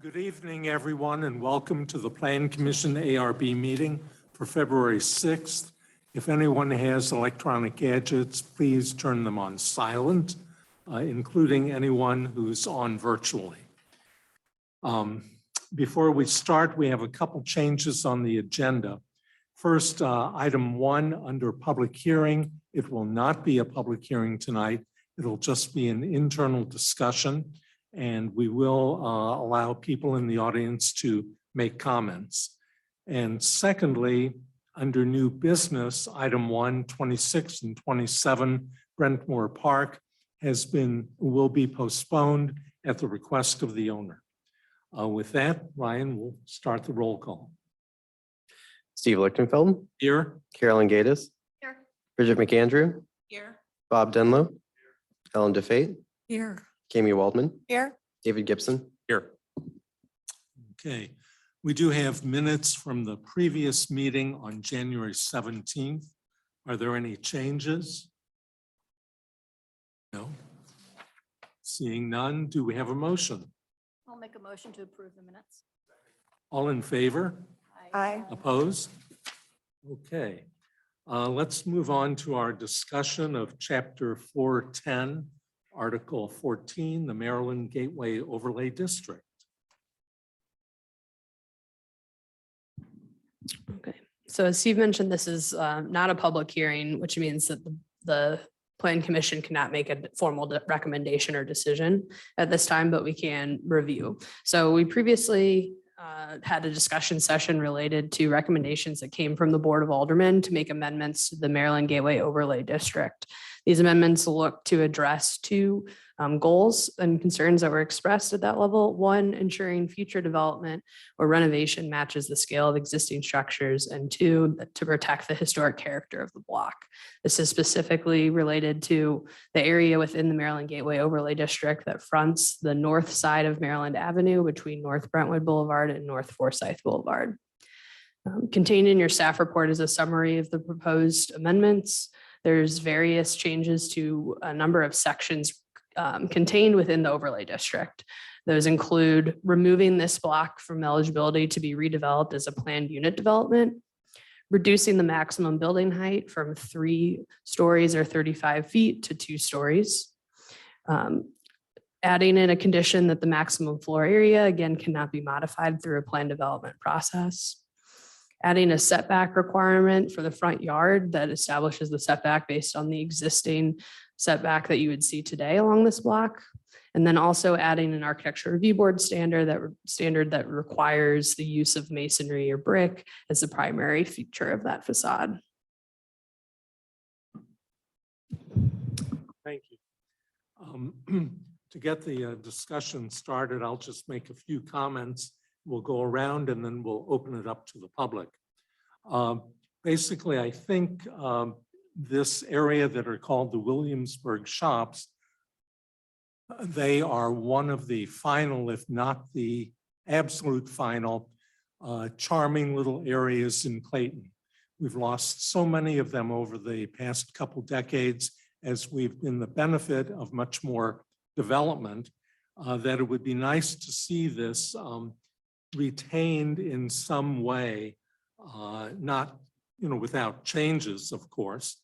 Good evening, everyone, and welcome to the Plan Commission ARB meeting for February 6th. If anyone has electronic gadgets, please turn them on silent, including anyone who's on virtually. Before we start, we have a couple changes on the agenda. First, item 1 under public hearing. It will not be a public hearing tonight. It'll just be an internal discussion, and we will allow people in the audience to make comments. And secondly, under new business, item 1, 26 and 27 Brentmore Park will be postponed at the request of the owner. With that, Ryan will start the roll call. Steve Lichtenfeld. Here. Carolyn Gatus. Here. Bridget McAndrew. Here. Bob Denlow. Ellen DeFate. Here. Kami Waldman. Here. David Gibson. Here. Okay. We do have minutes from the previous meeting on January 17th. Are there any changes? No. Seeing none, do we have a motion? I'll make a motion to approve the minutes. All in favor? Aye. Opposed? Okay. Let's move on to our discussion of Chapter 410, Article 14, the Maryland Gateway Overlay District. Okay, so as Steve mentioned, this is not a public hearing, which means that the Plan Commission cannot make a formal recommendation or decision at this time, but we can review. So we previously had a discussion session related to recommendations that came from the Board of Aldermen to make amendments to the Maryland Gateway Overlay District. These amendments look to address two goals and concerns that were expressed at that level. One, ensuring future development or renovation matches the scale of existing structures, and two, to protect the historic character of the block. This is specifically related to the area within the Maryland Gateway Overlay District that fronts the north side of Maryland Avenue between North Brentwood Boulevard and North Forsyth Boulevard. Contained in your staff report is a summary of the proposed amendments. There's various changes to a number of sections contained within the overlay district. Those include removing this block from eligibility to be redeveloped as a planned unit development, reducing the maximum building height from 3 stories or 35 feet to 2 stories, adding in a condition that the maximum floor area again cannot be modified through a planned development process, adding a setback requirement for the front yard that establishes the setback based on the existing setback that you would see today along this block. And then also adding an architecture review board standard that requires the use of masonry or brick as the primary feature of that facade. Thank you. To get the discussion started, I'll just make a few comments. We'll go around and then we'll open it up to the public. Basically, I think this area that are called the Williamsburg Shops, they are one of the final, if not the absolute final, charming little areas in Clayton. We've lost so many of them over the past couple decades as we've been the benefit of much more development, that it would be nice to see this retained in some way, not without changes, of course,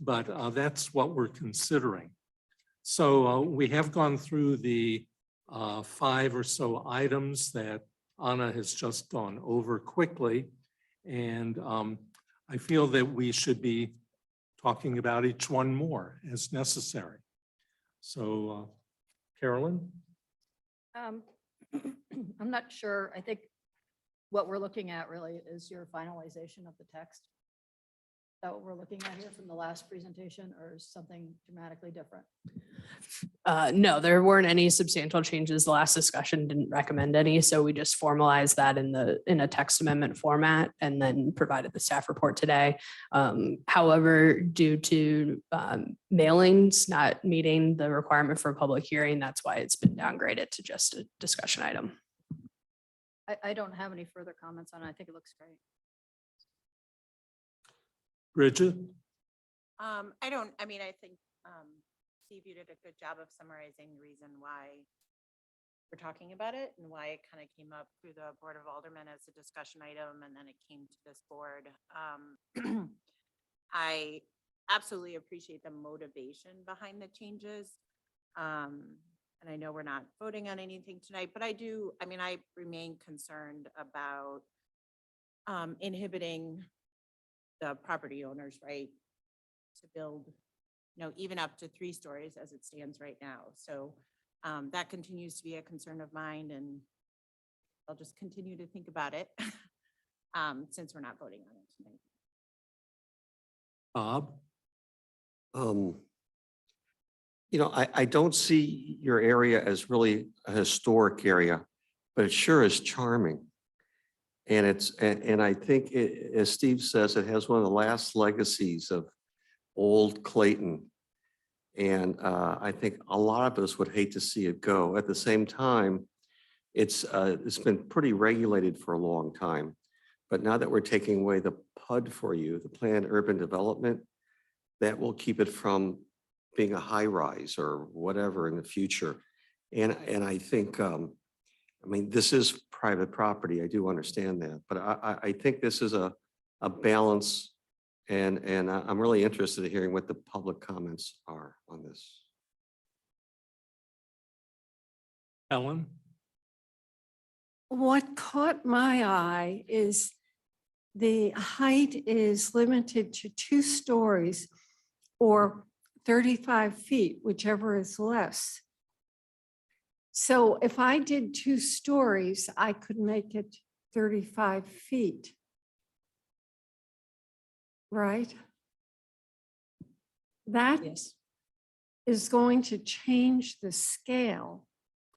but that's what we're considering. So we have gone through the 5 or so items that Anna has just gone over quickly, and I feel that we should be talking about each one more as necessary. So Carolyn? I'm not sure. I think what we're looking at really is your finalization of the text. Is that what we're looking at here from the last presentation, or is something dramatically different? No, there weren't any substantial changes. The last discussion didn't recommend any, so we just formalized that in a text amendment format and then provided the staff report today. However, due to mailings not meeting the requirement for a public hearing, that's why it's been downgraded to just a discussion item. I don't have any further comments on it. I think it looks great. Bridget? I think Steve, you did a good job of summarizing the reason why we're talking about it and why it kind of came up through the Board of Aldermen as a discussion item, and then it came to this board. I absolutely appreciate the motivation behind the changes. And I know we're not voting on anything tonight, but I remain concerned about inhibiting the property owner's right to build, even up to 3 stories as it stands right now. So that continues to be a concern of mine, and I'll just continue to think about it since we're not voting on it tonight. Bob? I don't see your area as really a historic area, but it sure is charming. And I think, as Steve says, it has one of the last legacies of old Clayton. And I think a lot of us would hate to see it go. At the same time, it's been pretty regulated for a long time. But now that we're taking away the PUD for you, the planned urban development, that will keep it from being a high rise or whatever in the future. And I think, this is private property. I do understand that, but I think this is a balance, and I'm really interested in hearing what the public comments are on this. Ellen? What caught my eye is the height is limited to 2 stories or 35 feet, whichever is less. So if I did 2 stories, I could make it 35 feet. Right? That Yes. is going to change the scale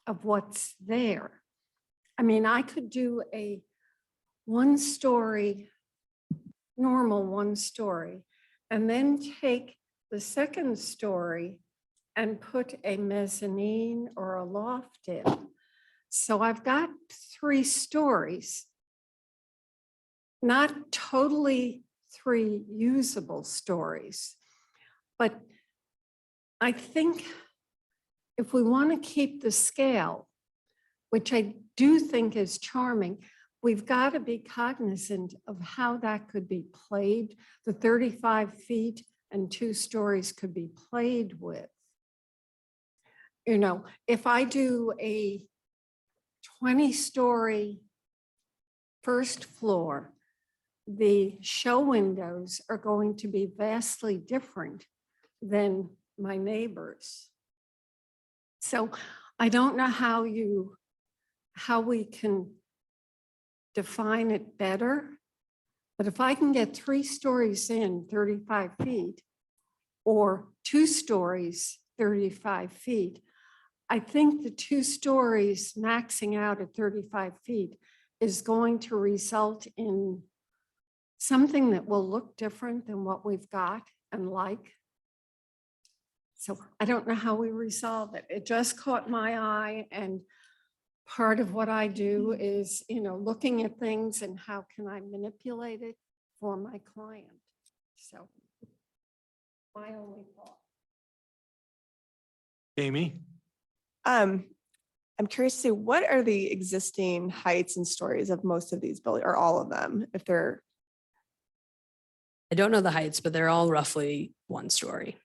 of what's there. I could do a 1-story, normal 1-story, and then take the 2nd story and put a mezzanine or a loft in. So I've got 3 stories, not totally 3 usable stories, but I think if we want to keep the scale, which I do think is charming, we've got to be cognizant of how that could be played. The 35 feet and 2 stories could be played with. If I do a 20-story first floor, the show windows are going to be vastly different than my neighbors. So I don't know how we can define it better, but if I can get 3 stories in 35 feet or 2 stories 35 feet, I think the 2 stories maxing out at 35 feet is going to result in something that will look different than what we've got and like. So I don't know how we resolve it. It just caught my eye, and part of what I do is, looking at things and how can I manipulate it for my client. So my only thought. Amy? I'm curious to see, what are the existing heights and stories of most of these buildings, or all of them, if they're? I don't know the heights, but they're all roughly 1 story,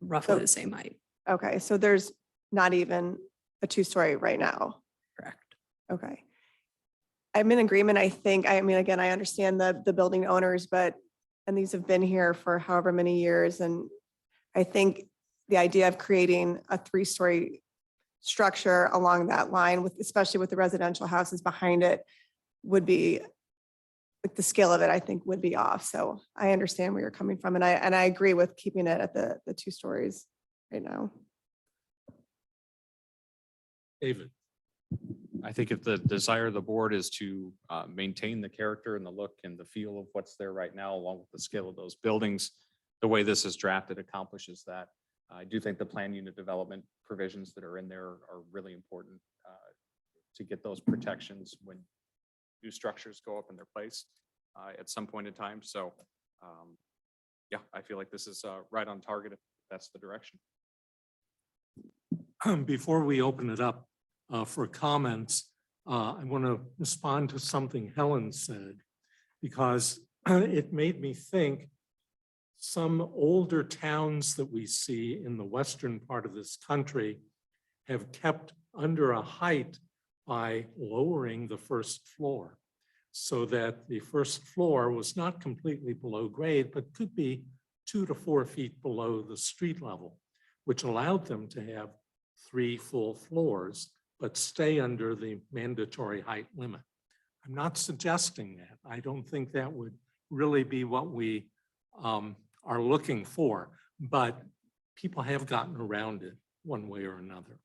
roughly So- the same height. Okay, so there's not even a 2-story right now. Correct. Okay. I'm in agreement. I think, again, I understand the building owners, and these have been here for however many years. And I think the idea of creating a 3-story structure along that line, especially with the residential houses behind it, would be, like, the scale of it, I think, would be off. So I understand where you're coming from. And I agree with keeping it at the 2 stories right now. David? I think if the desire of the board is to maintain the character and the look and the feel of what's there right now, along with the scale of those buildings, the way this is drafted accomplishes that. I do think the plan unit development provisions that are in there are really important to get those protections when new structures go up in their place at some point in time. So yeah, I feel like this is right on target if that's the direction. Before we open it up, for comments. I want to respond to something Helen said, because it made me think some older towns that we see in the western part of this country have kept under a height by lowering the first floor, so that the first floor was not completely below grade, but could be 2 to 4 feet below the street level, which allowed them to have 3 full floors, but stay under the mandatory height limit. I'm not suggesting that. I don't think that would really be what we are looking for, but people have gotten around it one way or another.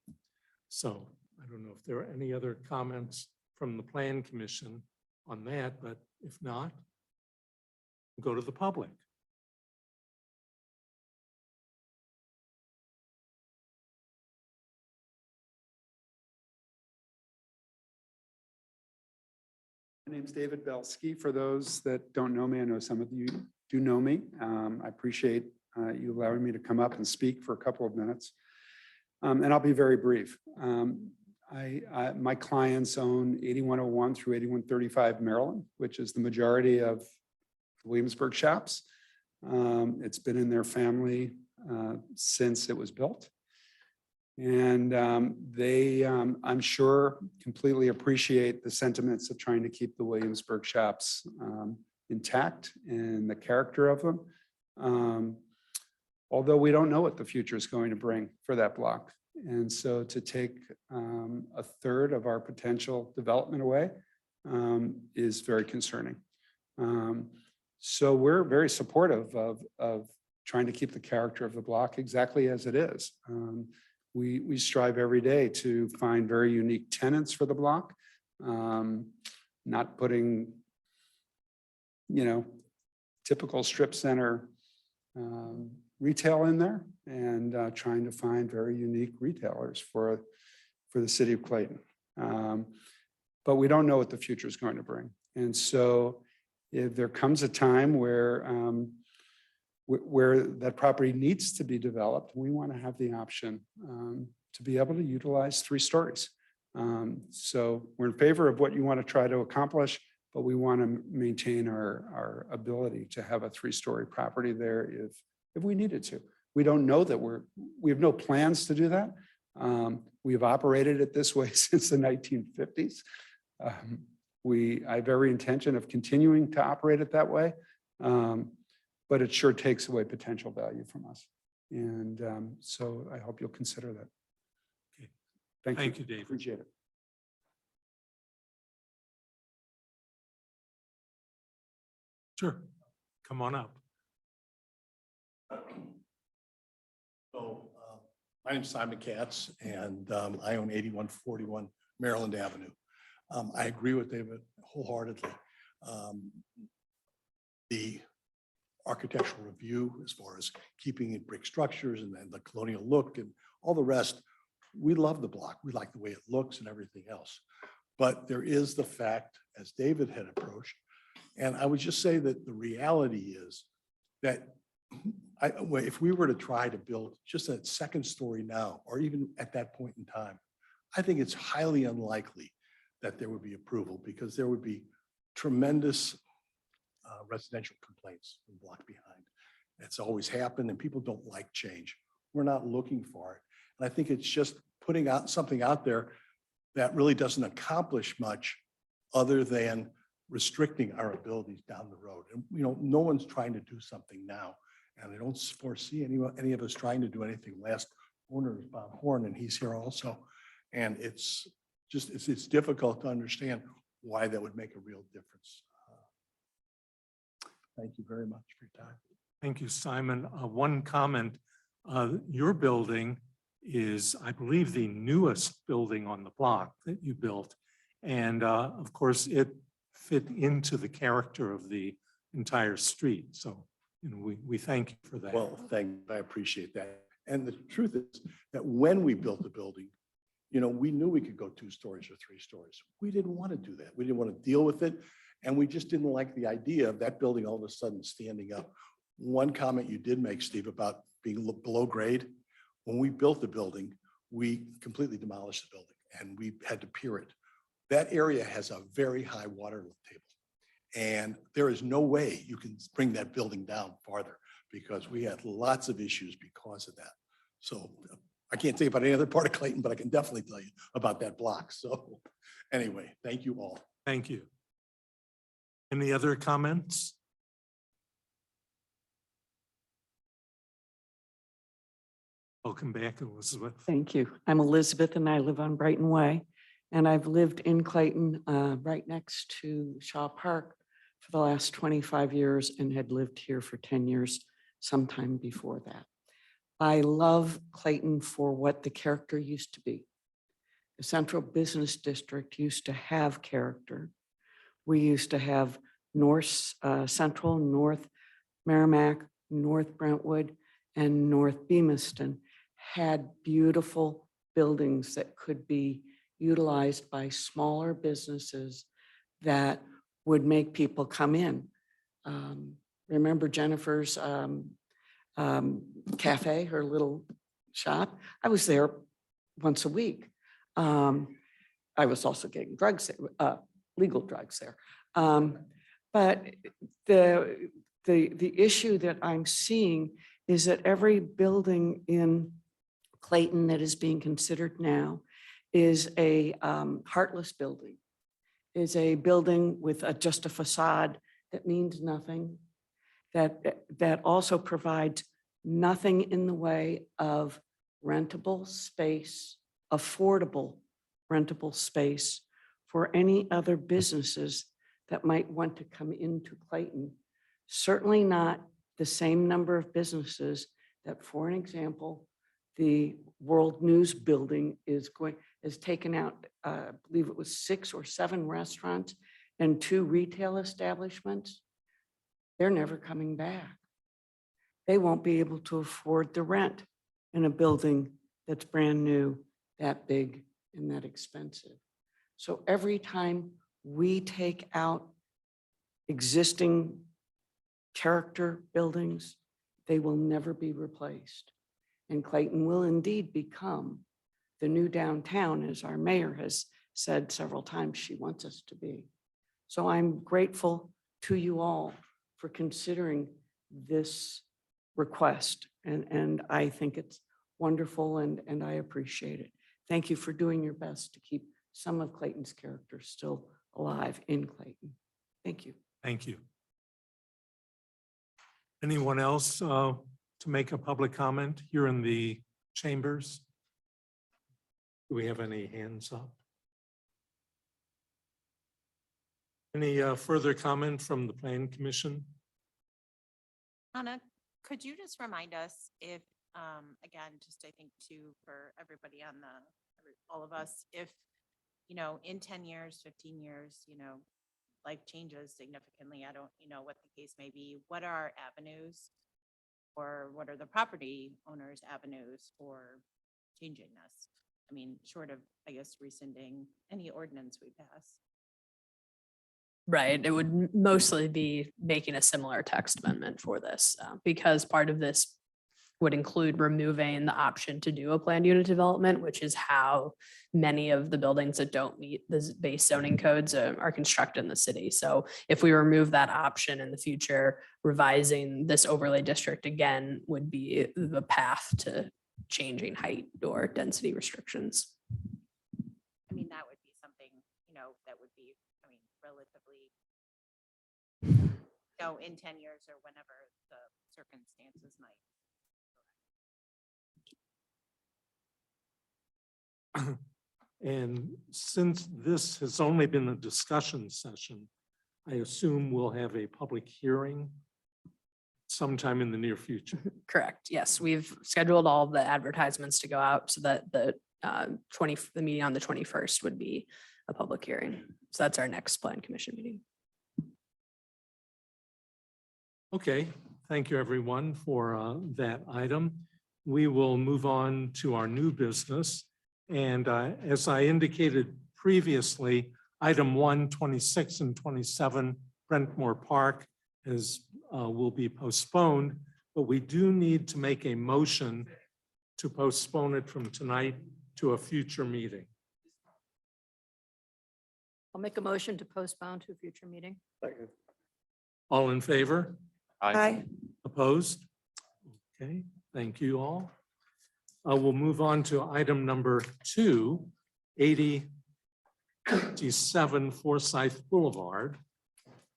So I don't know if there are any other comments from the Plan Commission on that, but if not, go to the public. My name's David Belsky. For those that don't know me, I know some of you do know me. I appreciate you allowing me to come up and speak for a couple of minutes. And I'll be very brief. My clients own 8101 through 8135 Maryland, which is the majority of Williamsburg shops. It's been in their family since it was built. And they, I'm sure, completely appreciate the sentiments of trying to keep the Williamsburg shops intact and the character of them. Although we don't know what the future is going to bring for that block. And so to take a third of our potential development away is very concerning. So we're very supportive of trying to keep the character of the block exactly as it is. We strive every day to find very unique tenants for the block, not putting, typical strip center retail in there, and trying to find very unique retailers for the city of Clayton. But we don't know what the future is going to bring. And so if there comes a time where that property needs to be developed, we want to have the option to be able to utilize 3 stories. So we're in favor of what you want to try to accomplish, but we want to maintain our ability to have a 3-story property there if we needed to. We don't know that we have no plans to do that. We have operated it this way since the 1950s. I have every intention of continuing to operate it that way. But it sure takes away potential value from us. And so I hope you'll consider that. Okay. Thank you. Thank you, David. Appreciate it. Sure. Come on up. So my name is Simon Katz, and I own 8141 Maryland Avenue. I agree with David wholeheartedly. The architectural review, as far as keeping it brick structures and then the colonial look and all the rest, we love the block. We like the way it looks and everything else. But there is the fact, as David had approached, and I would just say that the reality is that if we were to try to build just a 2nd story now, or even at that point in time, I think it's highly unlikely that there would be approval, because there would be tremendous residential complaints from the block behind. It's always happened, and people don't like change. We're not looking for it. And I think it's just putting out something out there that really doesn't accomplish much other than restricting our abilities down the road. And, no one's trying to do something now. And I don't foresee any of us trying to do anything. Last owner is Bob Horn, and he's here also. And it's difficult to understand why that would make a real difference. Thank you very much for your time. Thank you, Simon. One comment, your building is, I believe, the newest building on the block that you built. And of course, it fit into the character of the entire street. So, we thank you for that. Well, I appreciate that. And the truth is that when we built the building, we knew we could go 2 stories or 3 stories. We didn't want to do that. We didn't want to deal with it. And we just didn't like the idea of that building all of a sudden standing up. One comment you did make, Steve, about being below grade. When we built the building, we completely demolished the building and we had to pier it. That area has a very high water table. And there is no way you can bring that building down farther because we had lots of issues because of that. So I can't tell you about any other part of Clayton, but I can definitely tell you about that block. So anyway, thank you all. Thank you. Any other comments? Welcome back, Elizabeth. Thank you. I'm Elizabeth and I live on Brighton Way. And I've lived in Clayton, right next to Shaw Park for the last 25 years and had lived here for 10 years sometime before that. I love Clayton for what the character used to be. The Central Business District used to have character. We used to have North Central, North Merrimack, North Brentwood, and North Beamiston had beautiful buildings that could be utilized by smaller businesses that would make people come in. Remember Jennifer's cafe, her little shop? I was there once a week. I was also getting drugs, legal drugs there. But the issue that I'm seeing is that every building in Clayton that is being considered now is a heartless building, is a building with just a facade that means nothing, that also provides nothing in the way of rentable space, affordable rentable space for any other businesses that might want to come into Clayton. Certainly not the same number of businesses that, for an example, the World News Building has taken out, I believe it was 6 or 7 restaurants and 2 retail establishments. They're never coming back. They won't be able to afford the rent in a building that's brand new, that big, and that expensive. So every time we take out existing character buildings, they will never be replaced. And Clayton will indeed become the new downtown, as our mayor has said several times she wants us to be. So I'm grateful to you all for considering this request. And I think it's wonderful and I appreciate it. Thank you for doing your best to keep some of Clayton's characters still alive in Clayton. Thank you. Thank you. Anyone else to make a public comment here in the chambers? Do we have any hands up? Any further comment from the Plan Commission? Anna, could you just remind us if, again, just I think too, for everybody on all of us, if, in 10 years, 15 years, life changes significantly, I don't, what the case may be, what are our avenues or what are the property owners' avenues for changing this? I mean, short of, I guess, rescinding any ordinance we pass. Right, it would mostly be making a similar text amendment for this, because part of this would include removing the option to do a planned unit development, which is how many of the buildings that don't meet the base zoning codes are constructed in the city. So if we remove that option in the future, revising this overlay district again would be the path to changing height or density restrictions. I mean, that would be something, that would be, relatively, in 10 years or whenever the circumstances might. And since this has only been a discussion session, I assume we'll have a public hearing sometime in the near future. Correct. Yes, we've scheduled all the advertisements to go out so that the meeting on the 21st would be a public hearing. So that's our next Plan Commission meeting. Okay, thank you everyone for that item. We will move on to our new business. And as I indicated previously, item 1, 26 and 27 Brentmore Park will be postponed, but we do need to make a motion to postpone it from tonight to a future meeting. I'll make a motion to postpone to a future meeting. All in favor? Aye. Opposed? Okay, thank you all. We'll move on to item number 2, 8027 Forsyth Boulevard.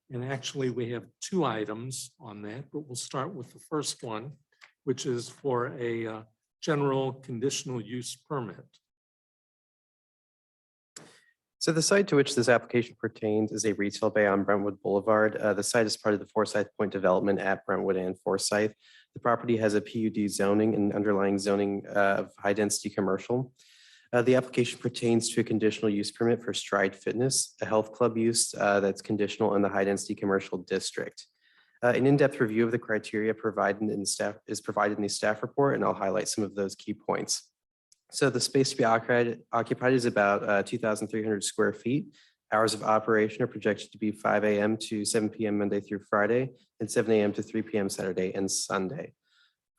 And actually, we have 2 items on that, but we'll start with the first one, which is for a general conditional use permit. So the site to which this application pertains is a retail bay on Brentwood Boulevard. The site is part of the Forsyth Point development at Brentwood and Forsyth. The property has a PUD zoning and underlying zoning of high-density commercial. The application pertains to a conditional use permit for Stride Fitness, a health club use that's conditional in the high-density commercial district. An in-depth review of the criteria provided in the staff report, and I'll highlight some of those key points. So the space to be occupied is about 2,300 square feet. Hours of operation are projected to be 5 a.m. to 7 p.m. Monday through Friday, and 7 a.m. to 3 p.m. Saturday and Sunday.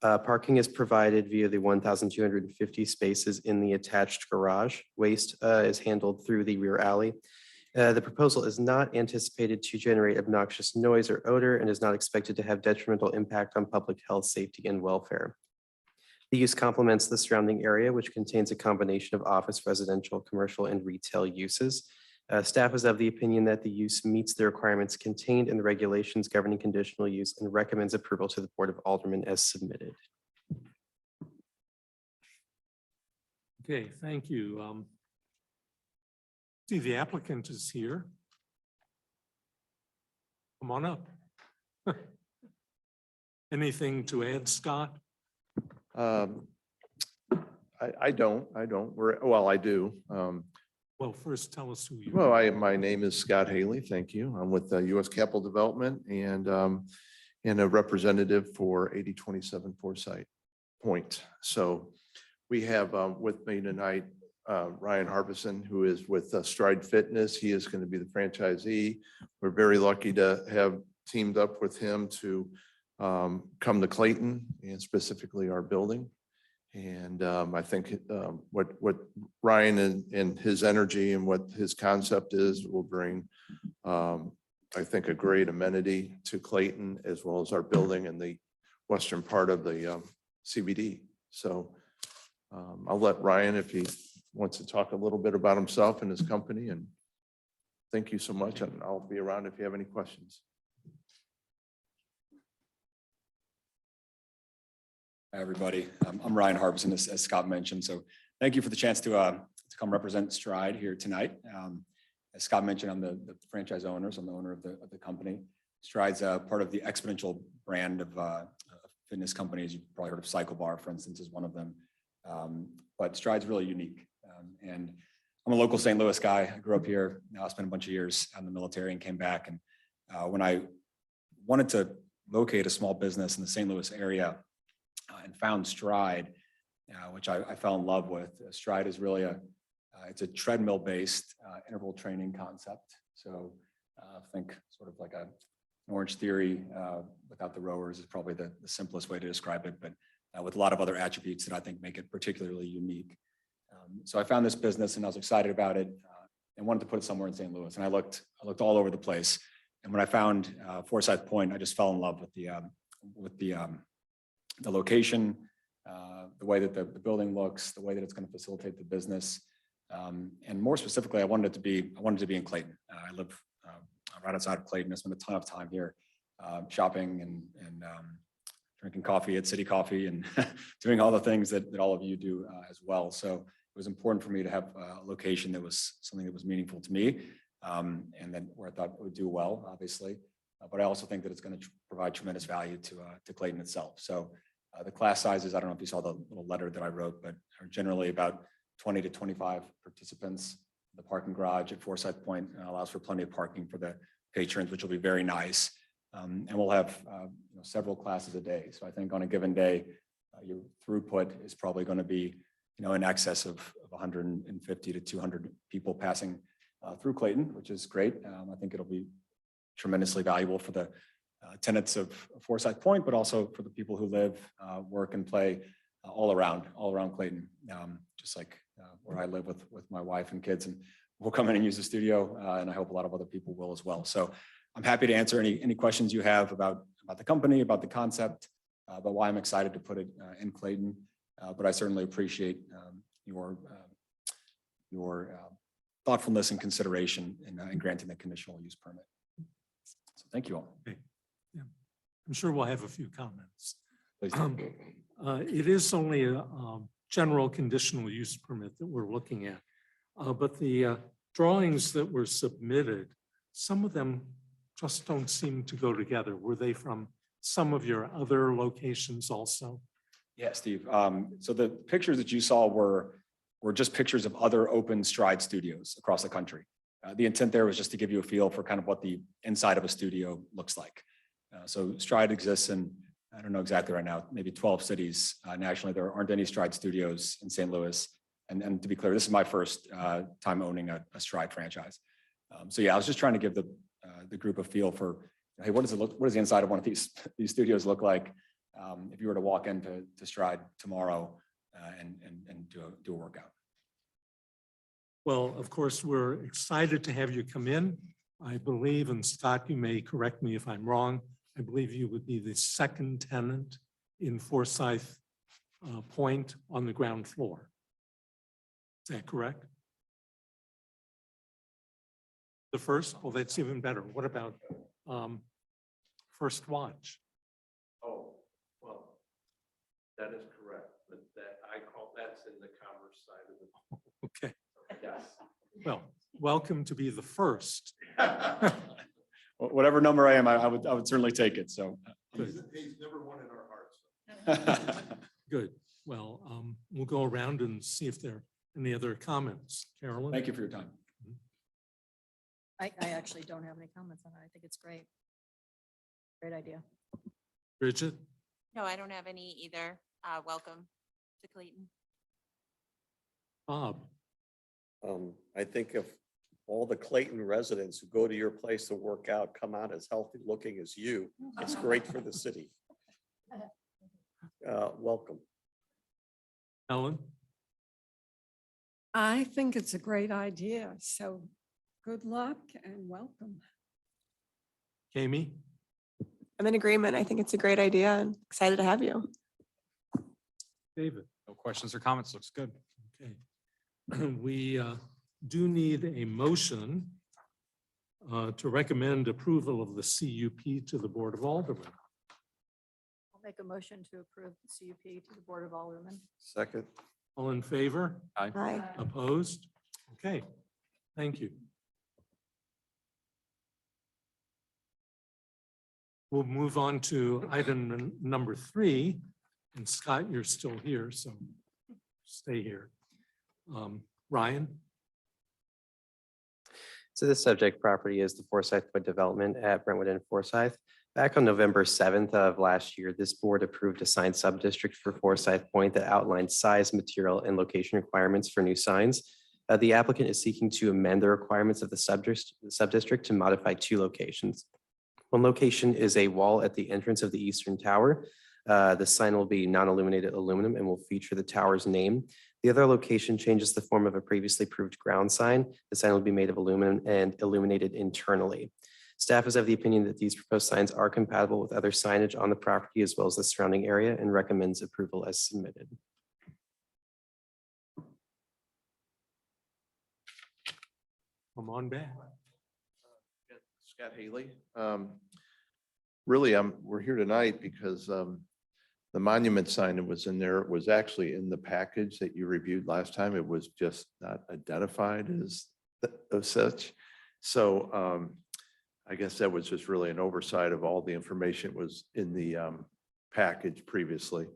Parking is provided via the 1,250 spaces in the attached garage. Waste is handled through the rear alley. The proposal is not anticipated to generate obnoxious noise or odor and is not expected to have detrimental impact on public health, safety, and welfare. The use complements the surrounding area, which contains a combination of office, residential, commercial, and retail uses. Staff is of the opinion that the use meets the requirements contained in the regulations governing conditional use and recommends approval to the Board of Aldermen as submitted. Okay, thank you. See, the applicant is here. Come on up. Anything to add, Scott? I don't. Well, I do. Well, first tell us who you Well, are. my name is Scott Haley. Thank you. I'm with U.S. Capital Development and a representative for 8027 Forsyth Point. So we have with me tonight Ryan Harbison, who is with Stride Fitness. He is going to be the franchisee. We're very lucky to have teamed up with him to come to Clayton and specifically our building. And I think what Ryan and his energy and what his concept is will bring, I think, a great amenity to Clayton as well as our building in the western part of the CBD. So I'll let Ryan, if he wants to talk a little bit about himself and his company. And thank you so much. And I'll be around if you have any questions. Hi, everybody. I'm Ryan Harbison, as Scott mentioned. So thank you for the chance to come represent Stride here tonight. As Scott mentioned, I'm the franchise owners. I'm the owner of the company. Stride's part of the Exponential brand of fitness companies. You've probably heard of Cycle Bar, for instance, is one of them. But Stride's really unique. And I'm a local St. Louis guy. I grew up here. Now I spent a bunch of years in the military and came back. And when I wanted to locate a small business in the St. Louis area, and found Stride, which I fell in love with. Stride is really it's a treadmill-based interval training concept. So think sort of like an Orange Theory without the rowers is probably the simplest way to describe it, but with a lot of other attributes that I think make it particularly unique. So I found this business and I was excited about it and wanted to put it somewhere in St. Louis. And I looked all over the place. And when I found Forsyth Point, I just fell in love with the location, the way that the building looks, the way that it's going to facilitate the business. And more specifically, I wanted it to be in Clayton. I live right outside of Clayton. I spend a ton of time here shopping and drinking coffee at City Coffee and doing all the things that all of you do as well. So it was important for me to have a location that was something that was meaningful to me and then where I thought it would do well, obviously. But I also think that it's going to provide tremendous value to Clayton itself. So the class sizes, I don't know if you saw the little letter that I wrote, but are generally about 20 to 25 participants. The parking garage at Forsyth Point allows for plenty of parking for the patrons, which will be very nice. And we'll have several classes a day. So I think on a given day, your throughput is probably going to be in excess of 150 to 200 people passing through Clayton, which is great. I think it'll be tremendously valuable for the tenants of Forsyth Point, but also for the people who live, work, and play all around Clayton, just like where I live with my wife and kids. And will come in and use the studio, and I hope a lot of other people will as well. So I'm happy to answer any questions you have about the company, about the concept, about why I'm excited to put it in Clayton. But I certainly appreciate your thoughtfulness and consideration in granting the conditional use permit. So thank you all. Okay. Yeah. I'm sure we'll have a few comments. Please do. It is only a general conditional use permit that we're looking at. But the drawings that were submitted, some of them just don't seem to go together. Were they from some of your other locations also? Yeah, Steve. So the pictures that you saw were just pictures of other open stride studios across the country. The intent there was just to give you a feel for kind of what the inside of a studio looks like. So Stride exists in, I don't know exactly right now, maybe 12 cities nationally. There aren't any Stride studios in St. Louis. And to be clear, this is my first time owning a Stride franchise. So yeah, I was just trying to give the group a feel for, hey, what does the inside of one of these studios look like if you were to walk into Stride tomorrow and do a workout? Well, of course, we're excited to have you come in. I believe, and Scott, you may correct me if I'm wrong, I believe you would be the second tenant in Forsyth Point on the ground floor. Is that correct? The first? Well, that's even better. What about First Watch? Oh, well, that is correct, but that's in the commerce side of the. Okay, Yes. well, welcome to be the first. Whatever number I am, I would certainly take it. So Good. He's never won in our hearts. Good. Well, we'll go around and see if there are any other comments. Carolyn? Thank you for your time. I actually don't have any comments on it. I think it's great. Great idea. Bridget? No, I don't have any either. Welcome to Clayton. Bob? I think if all the Clayton residents who go to your place to work out come out as healthy looking as you, it's great for the city. Welcome. Ellen? I think it's a great idea. So good luck and welcome. Jamie? I'm in agreement. I think it's a great idea and excited to have you. David? No questions or comments. Looks good. Okay. We do need a motion to recommend approval of the CUP to the Board of Aldermen. I'll make a motion to approve the CUP to the Board of Aldermen. Second. All in favor? Hi. Opposed? Okay, thank you. We'll move on to item number 3. And Scott, you're still here, so stay here. Ryan? So this subject property is the Forsyth Point development at Brentwood and Forsyth. Back on November 7th of last year, this board approved a sign subdistrict for Forsyth Point that outlined size, material, and location requirements for new signs. The applicant is seeking to amend the requirements of the subdistrict to modify 2 locations. One location is a wall at the entrance of the eastern tower. The sign will be non-illuminated aluminum and will feature the tower's name. The other location changes the form of a previously approved ground sign. The sign will be made of aluminum and illuminated internally. Staff is of the opinion that these proposed signs are compatible with other signage on the property as well as the surrounding area and recommends approval as submitted. Come on back. Scott Haley. Really, we're here tonight because the monument sign that was in there was actually in the package that you reviewed last time. It was just not identified as such. So I guess that was just really an oversight of all the information was in the package previously.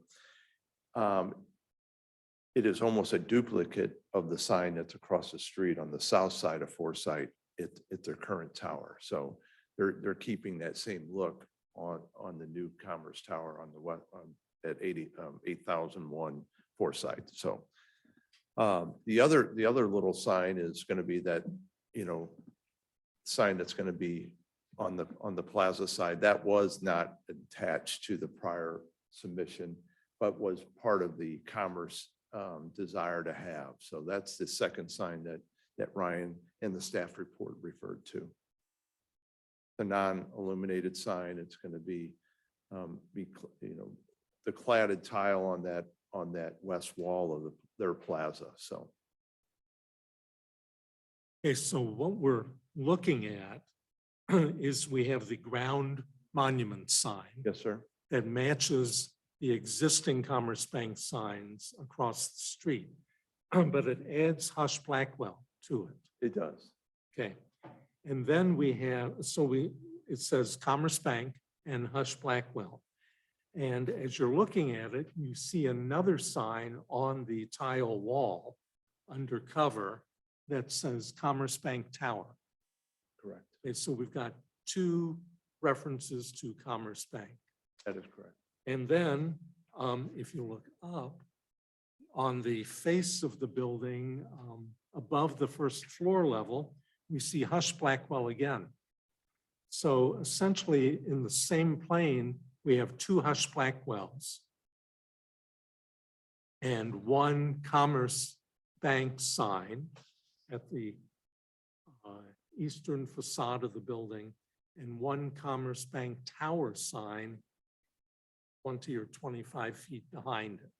It is almost a duplicate of the sign that's across the street on the south side of Forsyth at their current tower. So they're keeping that same look on the new Commerce Tower on the west at 8001 Forsyth. So the other little sign is going to be that, sign that's going to be on the plaza side. That was not attached to the prior submission, but was part of the Commerce desire to have. So that's the second sign that that Ryan and the staff report referred to. The non-illuminated sign, it's going to be, the cladded tile on that west wall of their plaza, so. Okay, so what we're looking at is we have the ground monument sign Yes, sir. that matches the existing Commerce Bank signs across the street, but it adds Hush Blackwell to it. It does. Okay, and then we have, it says Commerce Bank and Hush Blackwell. And as you're looking at it, you see another sign on the tile wall undercover that says Commerce Bank Tower. Correct. Okay, so we've got two references to Commerce Bank. That is correct. And then, if you look up on the face of the building, above the first floor level, we see Hush Blackwell again. So essentially, in the same plane, we have two Hush Blackwells and one Commerce Bank sign at the eastern facade of the building and one Commerce Bank Tower sign 20 or 25 feet behind it.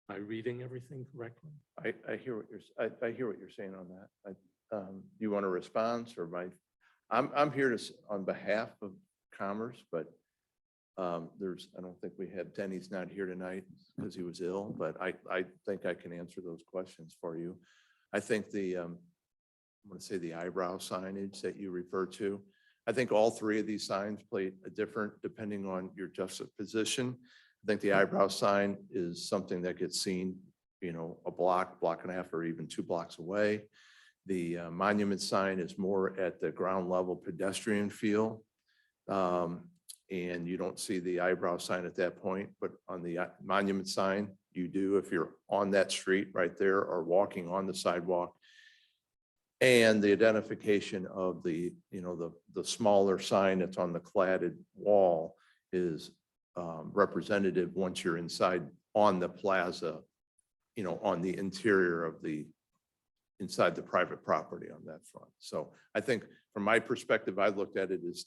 Am I reading everything correctly? I hear what I hear what you're saying on that. You want a response or I'm here to, on behalf of Commerce, but I don't think we have, Denny's not here tonight because he was ill, but I think I can answer those questions for you. I think I'm going to say the eyebrow signage that you refer to. I think all three of these signs play a different, depending on your juxtaposition. I think the eyebrow sign is something that gets seen, a block and a half, or even 2 blocks away. The monument sign is more at the ground level pedestrian feel. And you don't see the eyebrow sign at that point, but on the monument sign, you do if you're on that street right there or walking on the sidewalk. And the identification of the smaller sign that's on the cladded wall is representative once you're inside on the plaza, on the interior of inside the private property on that front. So I think from my perspective, I looked at it as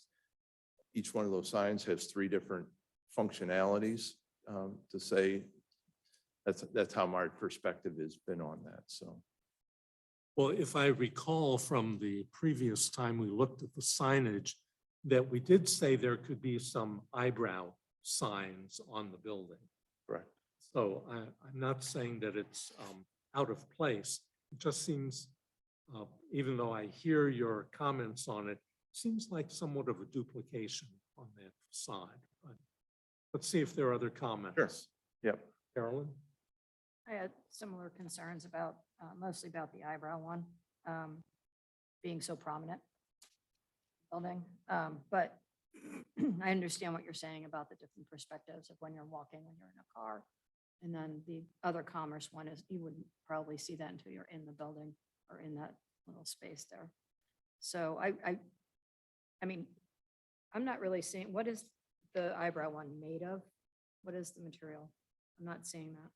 each one of those signs has 3 different functionalities to say that's how my perspective has been on that. So. Well, if I recall from the previous time we looked at the signage, that we did say there could be some eyebrow signs on the building. Correct. So I'm not saying that it's out of place. It just seems, even though I hear your comments on it, seems like somewhat of a duplication on that facade. But let's see if there are other comments. Sure. Yep. Carolyn? I had similar concerns about, mostly about the eyebrow one, being so prominent building. But I understand what you're saying about the different perspectives of when you're walking, when you're in a car. And then the other Commerce one is you wouldn't probably see that until you're in the building or in that little space there. So I mean, I'm not really seeing, what is the eyebrow one made of? What is the material? I'm not seeing that.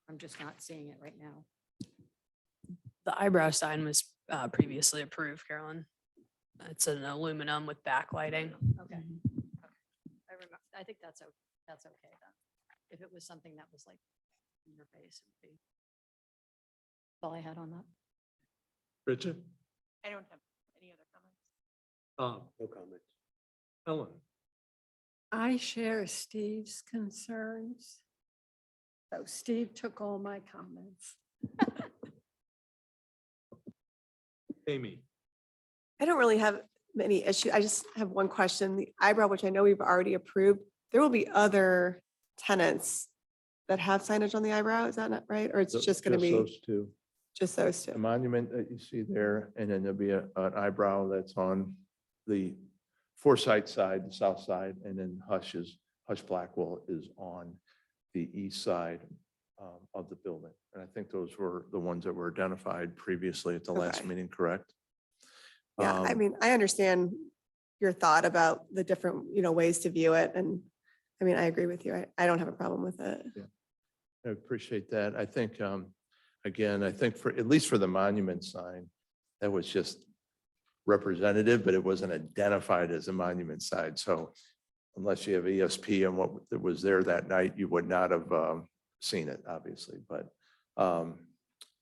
I'm just not seeing it right now. The eyebrow sign was previously approved, Carolyn. It's an aluminum with backlighting. Okay. I remember, I think that's okay then. If it was something that was like in your face, it would be. That's all I had on that. Bridget? I don't have any other comments. No comments. Ellen? I share Steve's concerns. So Steve took all my comments. Amy? I don't really have many issues. I just have one question. The eyebrow, which I know we've already approved, there will be other tenants that have signage on the eyebrow. Is that not right? Or it's just going to be those 2. just those The 2? monument that you see there, and then there'll be an eyebrow that's on the Forsyth side, the south side, and then Hush Blackwell is on the east side of the building. And I think those were the ones that were identified previously at the last Okay. meeting, correct? Yeah, I mean, I understand your thought about the different, ways to view it. And I mean, I agree with you. I don't have a problem with it. I appreciate that. I think again, I think for, at least for the monument sign, that was just representative, but it wasn't identified as a monument sign. So unless you have ESP and what was there that night, you would not have seen it, obviously. But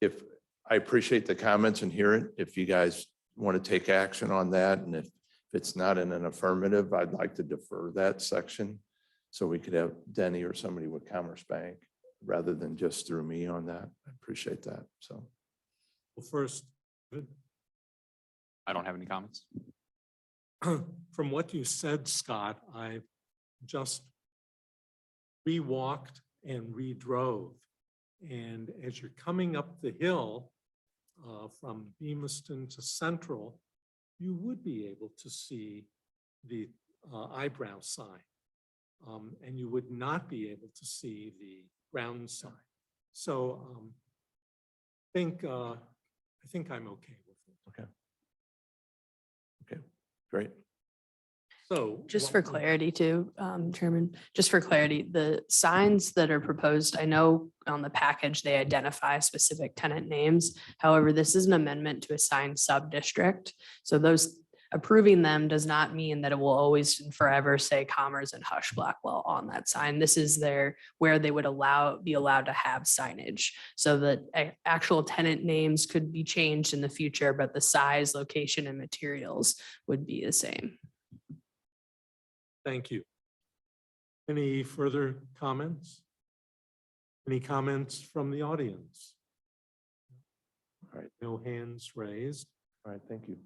if I appreciate the comments and hear it, if you guys want to take action on that, and if it's not in an affirmative, I'd like to defer that section so we could have Denny or somebody with Commerce Bank rather than just through me on that. I appreciate that. So. Well, first, I don't have any comments. from what you said, Scott, I just re-walked and re-drove. And as you're coming up the hill from Beamiston to Central, you would be able to see the eyebrow sign. And you would not be able to see the ground sign. So I think I'm okay with it. Okay. Okay, great. So Just what for we- clarity too, Chairman, just for clarity, the signs that are proposed, I know on the package, they identify specific tenant names. However, this is an amendment to a sign sub-district. So those approving them does not mean that it will always and forever say Commerce and Hush Blackwell on that sign. This is where they would be allowed to have signage. So that actual tenant names could be changed in the future, but the size, location, and materials would be the same. Thank you. Any further comments? Any comments from the audience? All right. No hands raised. All right, thank you.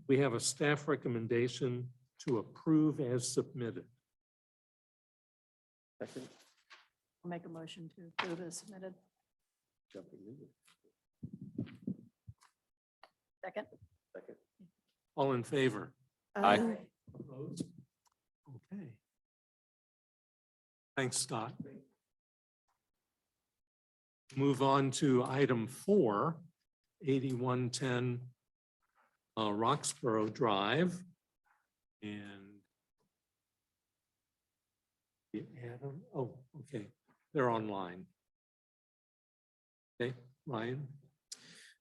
We have a staff recommendation to approve as submitted. Second. I'll make a motion to approve as submitted. Second. Second. All in favor? Aye. Opposed? Okay. Thanks, Scott. Move on to item 4, 8110 Roxborough Drive. And Adam, oh, okay, they're online. Okay, Ryan.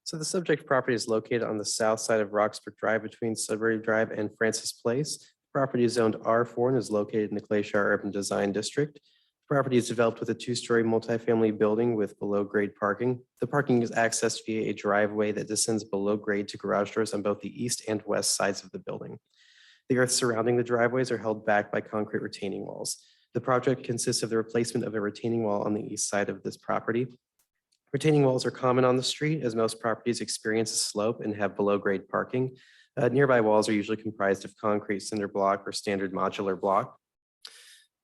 So the subject property is located on the south side of Roxburgh Drive between Sudbury Drive and Francis Place. The property is zoned R4 and is located in the Glacier Urban Design District. The property is developed with a 2-story multifamily building with below-grade parking. The parking is accessed via a driveway that descends below grade to garage doors on both the east and west sides of the building. The earth surrounding the driveways are held back by concrete retaining walls. The project consists of the replacement of a retaining wall on the east side of this property. Retaining walls are common on the street as most properties experience a slope and have below-grade parking. Nearby walls are usually comprised of concrete cinder block or standard modular block.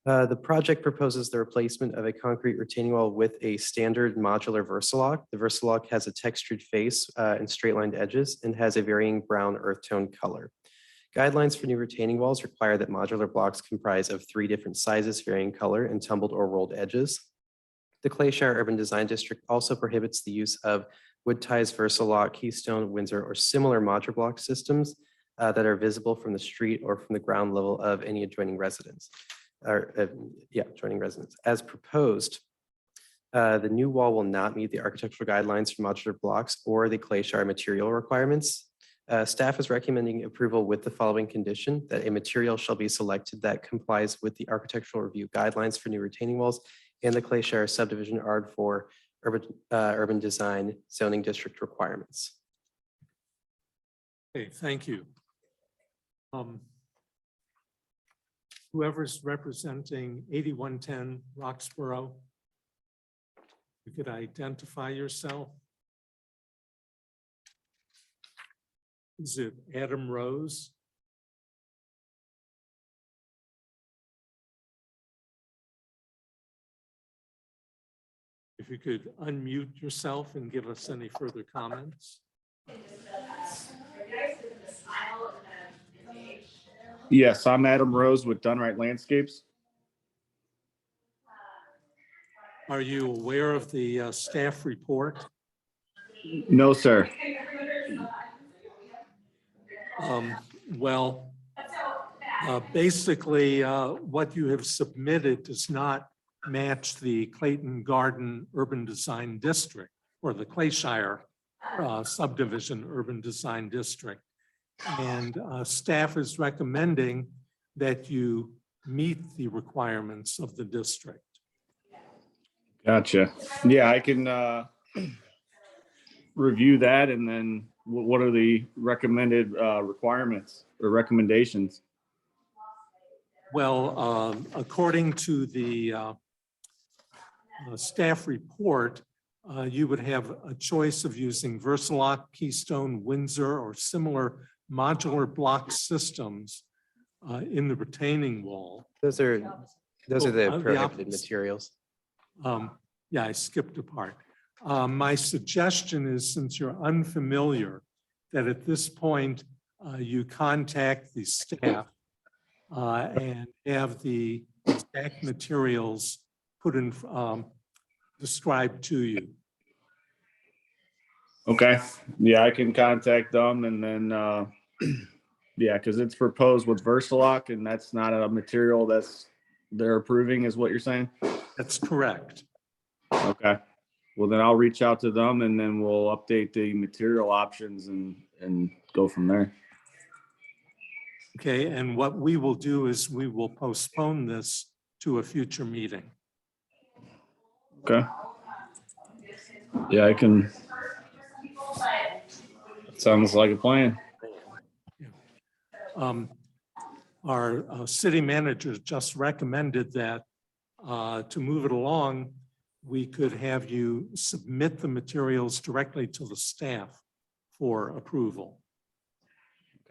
The project proposes the replacement of a concrete retaining wall with a standard modular Versalock. The Versalock has a textured face and straight-lined edges and has a varying brown earth tone color. Guidelines for new retaining walls require that modular blocks comprise of 3 different sizes, varying color, and tumbled or rolled edges. The Clayshire Urban Design District also prohibits the use of wood ties, Versalock, Keystone, Windsor, or similar modular block systems that are visible from the street or from the ground level of any adjoining residence. Adjoining residence. As proposed, the new wall will not meet the architectural guidelines for modular blocks or the Clayshire material requirements. Staff is recommending approval with the following condition: that a material shall be selected that complies with the architectural review guidelines for new retaining walls and the Clayshire subdivision ARB4 urban design zoning district requirements. Okay, thank you. Whoever's representing 8110 Roxborough, you could identify yourself. Is it Adam Rose? If you could unmute yourself and give us any further comments. Yes, I'm Adam Rose with Dunright Landscapes. Are you aware of the staff report? No, sir. Well, basically, what you have submitted does not match the Clayton Garden Urban Design District. or the Clayshire subdivision urban design district. And staff is recommending that you meet the requirements of the district. Gotcha. Yeah, I can review that, and then what are the recommended requirements or recommendations? Well, according to the staff report, you would have a choice of using Versalock, Keystone, Windsor, or similar modular block systems in the retaining wall. Those are Oh, the the prohibited opposite. materials. Yeah, I skipped a part. My suggestion is, since you're unfamiliar, that at this point, you contact the staff and have the exact materials put in, described to you. Okay, yeah, I can contact them, and then yeah, because it's proposed with Versalock, and that's not a material they're approving, is what you're saying? That's correct. Okay, well, then I'll reach out to them, and then we'll update the material options and go from there. Okay, and what we will do is we will postpone this to a future meeting. Okay. Yeah, I can. Sounds like a plan. Our city manager just recommended that to move it along, we could have you submit the materials directly to the staff for approval.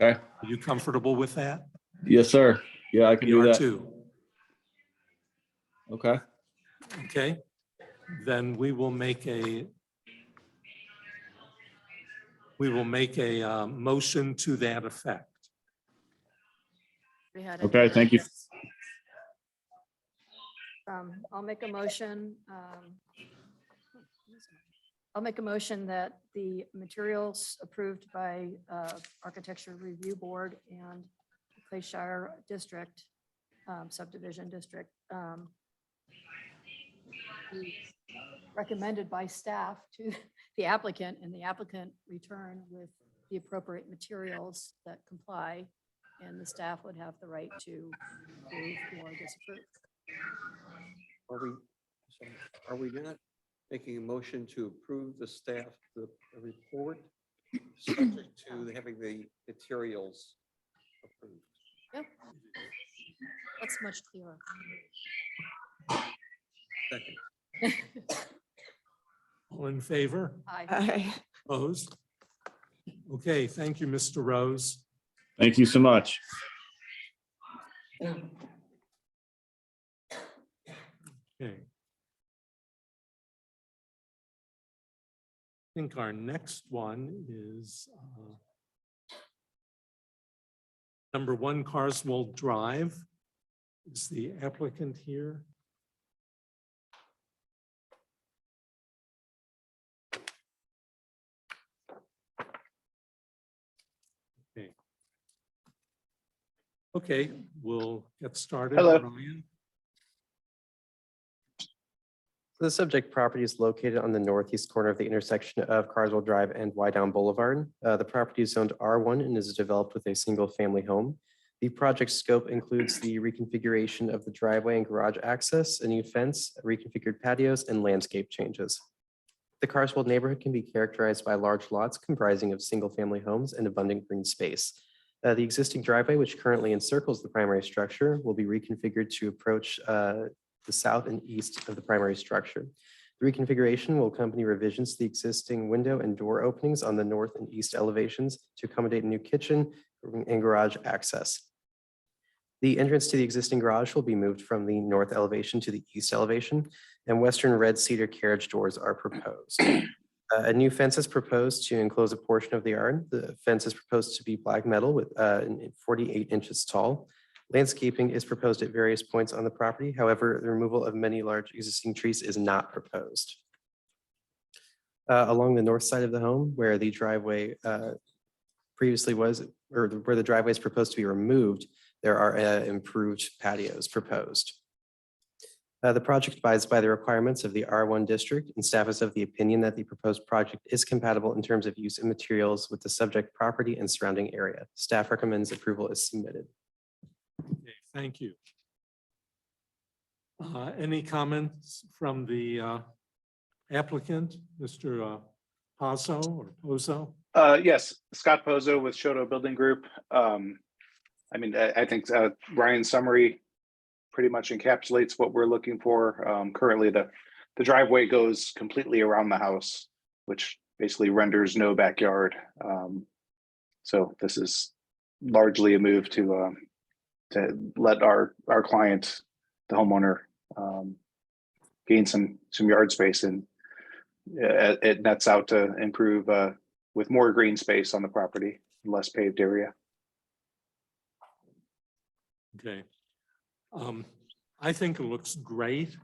Okay. Are you comfortable with that? Yes, sir. Yeah, I can You do are that. too. Okay. Okay, then we will make a motion to that effect. We had Okay, any- thank you. I'll make a motion. I'll make a motion that the materials approved by Architecture Review Board and Clayshire District, subdivision district, be recommended by staff to the applicant, and the applicant return with the appropriate materials that comply, and the staff would have the right to approve or disapprove. Are we not making a motion to approve the staff, the report, subject to having the materials approved? Yep. That's much clearer. Second. All in favor? Aye. Opposed? Okay, thank you, Mr. Rose. Thank you so much. Okay. I think our next one is number 1 Carswell Drive. Is the applicant here? Okay. Okay, we'll get started. Hello. Ryan. The subject property is located on the northeast corner of the intersection of Carswell Drive and Wydown Boulevard. The property is zoned R1 and is developed with a single-family home. The project scope includes the reconfiguration of the driveway and garage access, a new fence, reconfigured patios, and landscape changes. The Carswell neighborhood can be characterized by large lots comprising of single-family homes and abundant green space. The existing driveway, which currently encircles the primary structure, will be reconfigured to approach the south and east of the primary structure. The reconfiguration will accompany revisions to the existing window and door openings on the north and east elevations to accommodate a new kitchen and garage access. The entrance to the existing garage will be moved from the north elevation to the east elevation, and western red cedar carriage doors are proposed. A new fence is proposed to enclose a portion of the yard. The fence is proposed to be black metal with 48 inches tall. Landscaping is proposed at various points on the property. However, the removal of many large existing trees is not proposed. Along the north side of the home, where the driveway previously was, or where the driveway is proposed to be removed, there are improved patios proposed. The project abides by the requirements of the R1 district, and staff is of the opinion that the proposed project is compatible in terms of use and materials with the subject property and surrounding area. Staff recommends approval as submitted. Okay, thank you. Any comments from the applicant, Mr. Pozzo or Pozo? Yes, Scott Pozo with Shoto Building Group. I mean, I think Ryan's summary pretty much encapsulates what we're looking for. Currently, the driveway goes completely around the house, which basically renders no backyard. So this is largely a move to let our client, the homeowner, gain some yard space, and it nets out to improve with more green space on the property, less paved area. Okay. I think it looks great.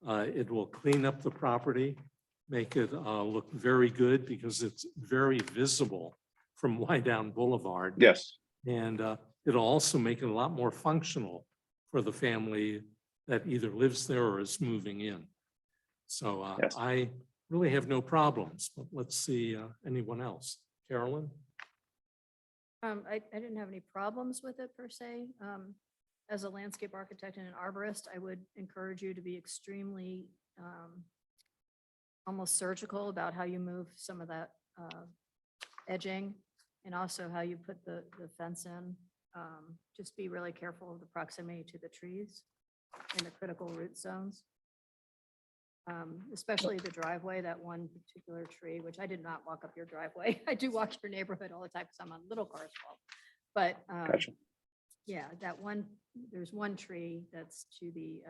It will clean up the property, make it look very good because it's very visible from Wydown Boulevard. Yes. And it'll also make it a lot more functional for the family that either lives there or is moving in. So Yes. I really have no problems, but let's see anyone else. Carolyn? I didn't have any problems with it per se. As a landscape architect and an arborist, I would encourage you to be extremely almost surgical about how you move some of that edging and also how you put the fence in. Just be really careful of the proximity to the trees in the critical root zones. Especially the driveway, that one particular tree, which I did not walk up your driveway. I do walk your neighborhood all the time because I'm on Little Cars Fault. But Gotcha. yeah, that one, there's one tree that's to the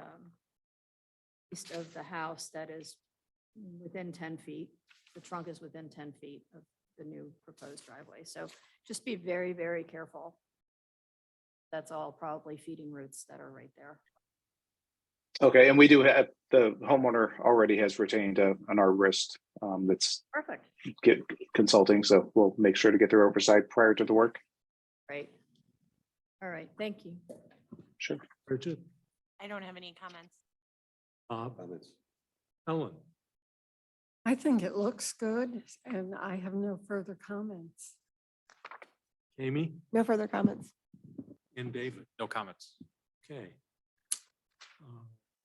east of the house that is within 10 feet. The trunk is within 10 feet of the new proposed driveway. So just be very, very careful. That's all probably feeding roots that are right there. Okay, and we do have, the homeowner already has retained an arborist that's Perfect. consulting, so we'll make sure to get their oversight prior to the work. Great. All right, thank you. Sure. Bridget? I don't have any comments. Bob? Ellen? I think it looks good and I have no further comments. Amy? No further comments. And David? No comments. Okay.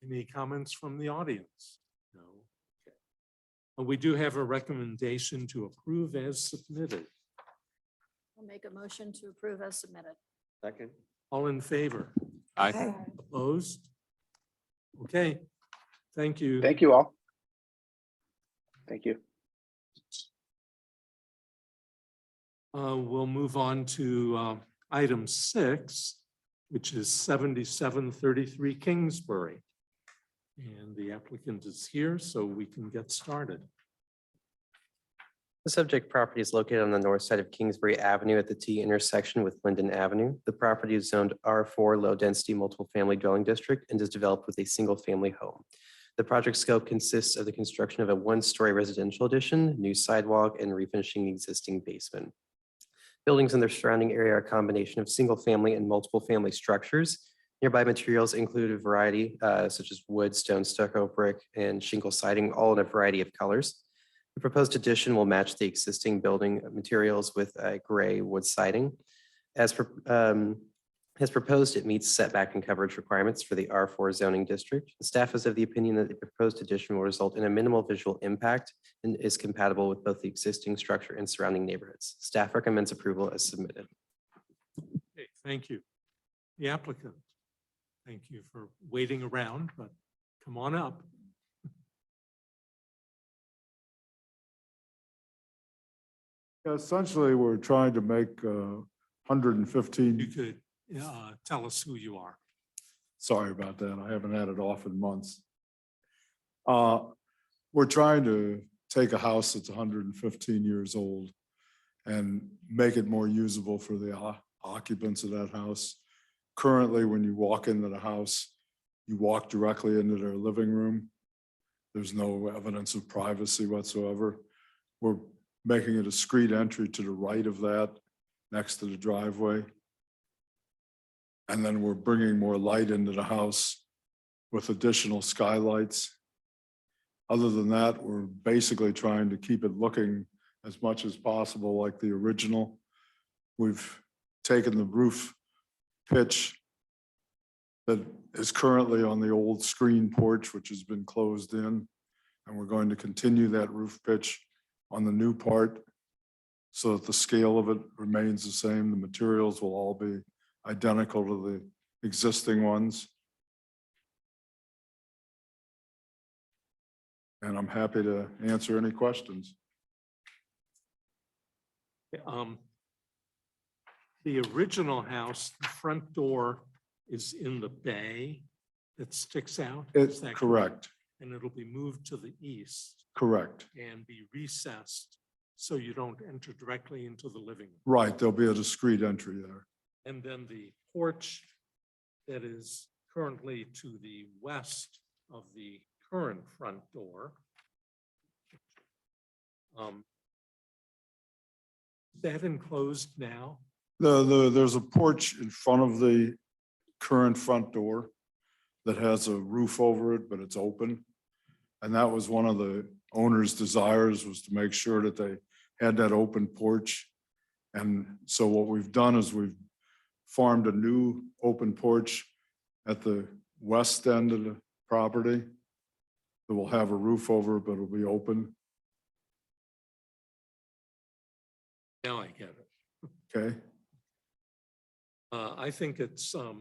Any comments from the audience? No. Okay. We do have a recommendation to approve as submitted. I'll make a motion to approve as submitted. Second. All in favor? Aye. Opposed? Okay. Thank you. Thank you all. Thank you. We'll move on to item 6, which is 7733 Kingsbury. And the applicant is here, so we can get started. The subject property is located on the north side of Kingsbury Avenue at the T intersection with Linden Avenue. The property is zoned R4 Low Density Multiple Family Dwelling District and is developed with a single family home. The project scope consists of the construction of a 1-story residential addition, new sidewalk, and refinishing the existing basement. Buildings in their surrounding area are a combination of single family and multiple family structures. Nearby materials include a variety such as wood, stone, stucco, brick, and shingle siding, all in a variety of colors. The proposed addition will match the existing building materials with gray wood siding. As proposed, it meets setback and coverage requirements for the R4 zoning district. The staff is of the opinion that the proposed addition will result in a minimal visual impact and is compatible with both the existing structure and surrounding neighborhoods. Staff recommends approval as submitted. Okay, thank you. The applicant. Thank you for waiting around, but come on up. Essentially, we're trying to make 115. You could tell us who you are. Sorry about that. I haven't had it off in months. We're trying to take a house that's 115 years old and make it more usable for the occupants of that house. Currently, when you walk into the house, you walk directly into their living room. There's no evidence of privacy whatsoever. We're making a discreet entry to the right of that, next to the driveway. And then we're bringing more light into the house with additional skylights. Other than that, we're basically trying to keep it looking as much as possible like the original. We've taken the roof pitch that is currently on the old screen porch, which has been closed in. And we're going to continue that roof pitch on the new part so that the scale of it remains the same. The materials will all be identical to the existing ones. And I'm happy to answer any questions. The original house, the front door is in the bay that sticks out. Is It's that correct, And it'll be moved to the east correct. and be recessed so you don't enter directly into the living room. Right, there'll be a discrete entry there. And then the porch that is currently to the west of the current front door. Is that enclosed now? There's a porch in front of the current front door that has a roof over it, but it's open. And that was one of the owner's desires, was to make sure that they had that open porch. And so what we've done is we've formed a new open porch at the west end of the property that will have a roof over it, but it'll be open. Now I get it. Okay, I think it's a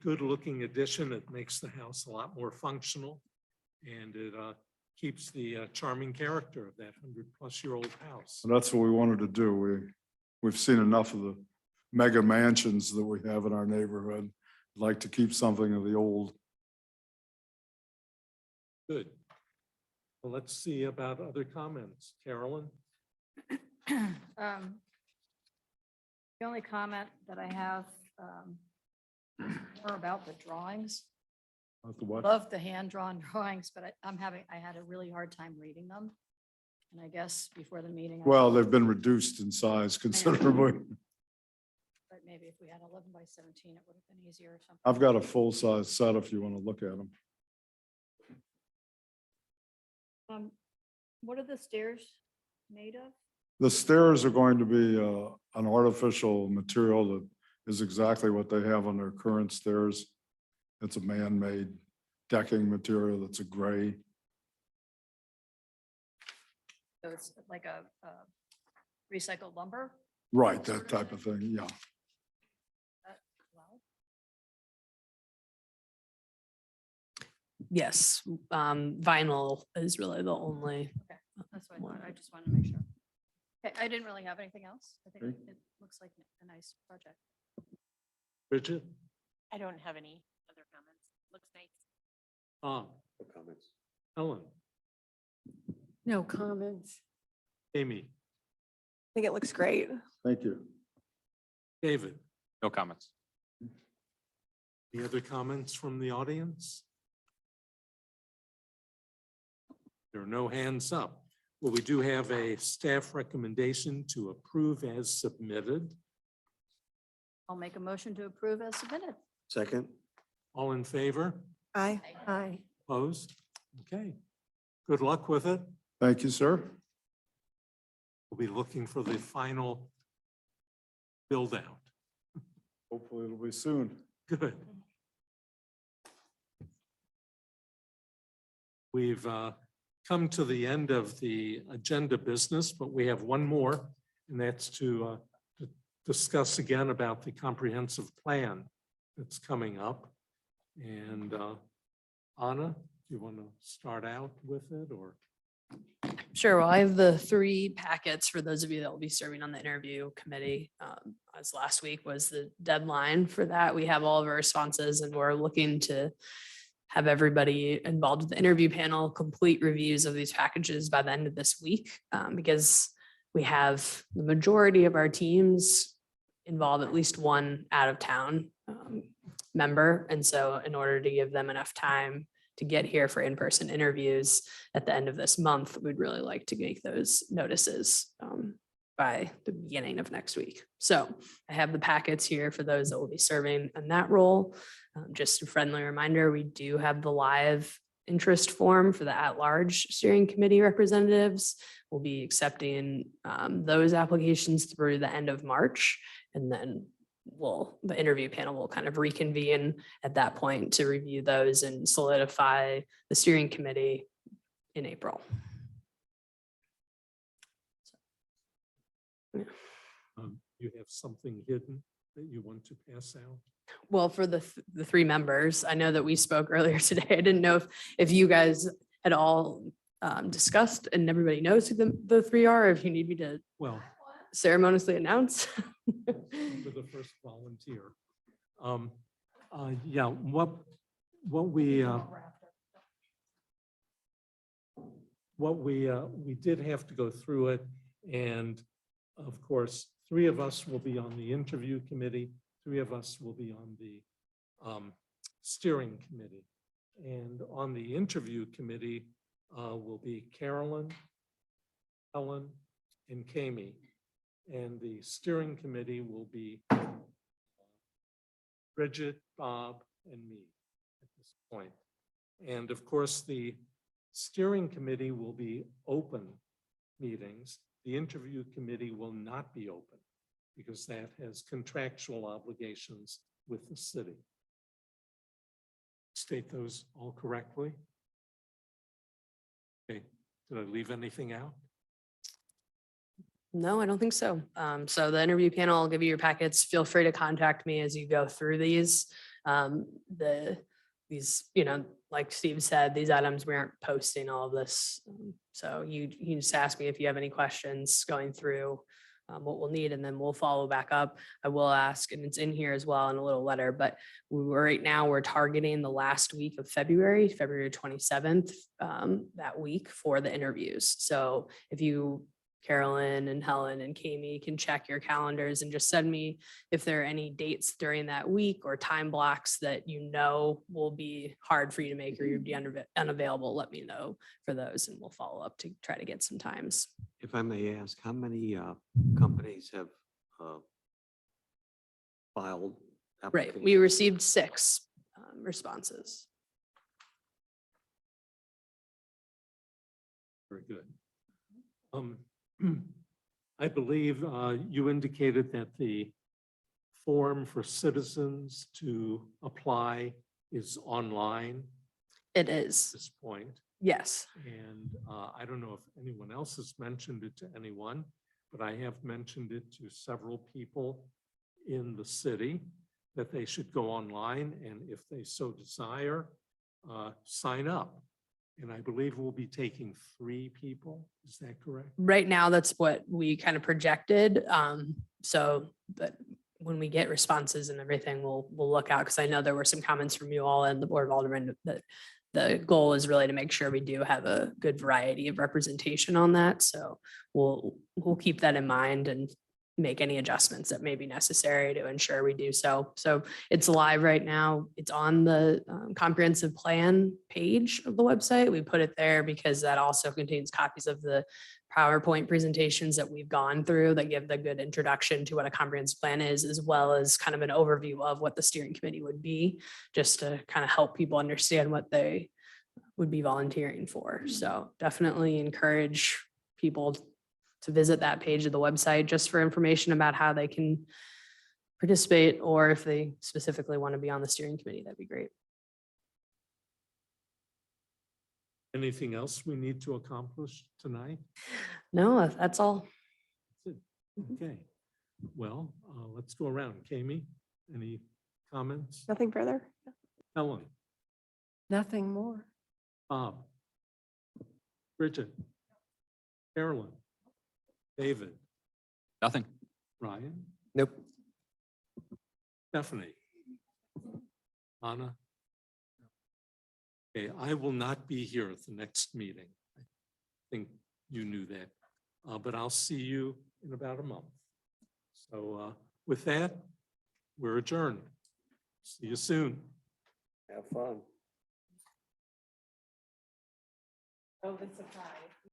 good looking addition. It makes the house a lot more functional. And it keeps the charming character of that 100-plus-year-old house. and that's what we wanted to do. We've seen enough of the mega mansions that we have in our neighborhood. I'd like to keep something of the old. Good. Well, let's see about other comments. Carolyn? The only comment that I have more about the drawings. Not the what? Love the hand-drawn drawings, but I had a really hard time reading them. And I guess before the meeting. Well, they've been reduced in size considerably. But maybe if we had 11 by 17, it would have been easier or something. I've got a full-size set if you want to look at them. What are the stairs made of? The stairs are going to be an artificial material that is exactly what they have on their current stairs. It's a man-made decking material that's a gray. So it's like a recycled lumber? Right, that type of thing, yeah. Well, Yes, vinyl is really the only. okay, that's what I thought. I just wanted to make sure. Okay, I didn't really have anything else. I think it looks like a nice project. Bridget? I don't have any other comments. Looks nice. Tom? No comments. Ellen? No comments. Amy? I think it looks great. Thank you. David? No comments. Any other comments from the audience? There are no hands up. Well, we do have a staff recommendation to approve as submitted. I'll make a motion to approve as submitted. Second? All in favor? Aye. Aye. Opposed? Okay. Good luck with it. Thank you, sir. We'll be looking for the final build out. Hopefully it'll be soon. Good. We've come to the end of the agenda business, but we have one more, and that's to discuss again about the comprehensive plan that's coming up. And Anna, do you want to start out with it, or? Sure. Well, I have the 3 packets for those of you that will be serving on the interview committee. As last week was the deadline for that. We have all of our responses and we're looking to have everybody involved with the interview panel complete reviews of these packages by the end of this week, because we have the majority of our teams involve at least one out of town member. And so in order to give them enough time to get here for in-person interviews at the end of this month, we'd really like to make those notices by the beginning of next week. So I have the packets here for those that will be serving in that role. Just a friendly reminder, we do have the live interest form for the at-large steering committee representatives. We'll be accepting those applications through the end of March. And then the interview panel will kind of reconvene at that point to review those and solidify the steering committee in April. You have something hidden that you want to pass out? Well, for the three members, I know that we spoke earlier today. I didn't know if you guys had all discussed and everybody knows who the three are, or if you need me to Well, ceremoniously announce. for the first volunteer. Yeah, what we did have to go through it, and of course, 3 of us will be on the interview committee, 3 of us will be on the steering committee. And on the interview committee will be Carolyn, Helen, and Kami. And the steering committee will be Bridget, Bob, and me at this point. And of course, the steering committee will be open meetings. The interview committee will not be open because that has contractual obligations with the city. State those all correctly. Okay, did I leave anything out? No, I don't think so. So the interview panel, I'll give you your packets. Feel free to contact me as you go through these. These, like Steve said, these items, we aren't posting all of this. So you just ask me if you have any questions going through what we'll need, and then we'll follow back up. I will ask, and it's in here as well in a little letter, but right now we're targeting the last week of February 27th, that week for the interviews. So if you, Carolyn and Helen and Kami, can check your calendars and just send me if there are any dates during that week or time blocks that will be hard for you to make or you'd be unavailable. Let me know for those and we'll follow up to try to get some times. If I may ask, how many companies have filed? Right, we received 6 responses. Very good. I believe you indicated that the form for citizens to apply is online It at is, this point. yes. And I don't know if anyone else has mentioned it to anyone, but I have mentioned it to several people in the city that they should go online and if they so desire, sign up. And I believe we'll be taking 3 people. Is that correct? Right now, that's what we kind of projected. So that when we get responses and everything, we'll look out, because I know there were some comments from you all and the Board of Aldermen that the goal is really to make sure we do have a good variety of representation on that. So we'll keep that in mind and make any adjustments that may be necessary to ensure we do so. So it's live right now. It's on the comprehensive plan page of the website. We put it there because that also contains copies of the PowerPoint presentations that we've gone through that give the good introduction to what a comprehensive plan is, as well as kind of an overview of what the steering committee would be, just to kind of help people understand what they would be volunteering for. So definitely encourage people to visit that page of the website just for information about how they can participate, or if they specifically want to be on the steering committee, that'd be great. Anything else we need to accomplish tonight? No, that's all. Okay, well, let's go around. Kami, any comments? Nothing further? Helen, Nothing more. Bob, Bridget, Carolyn, David, Nothing. Ryan, Nope. Stephanie, Anna. Okay, I will not be here at the next meeting. I think you knew that, but I'll see you in about a month. So with that, we're adjourned. See you soon. Have fun. Oh, that's a tie.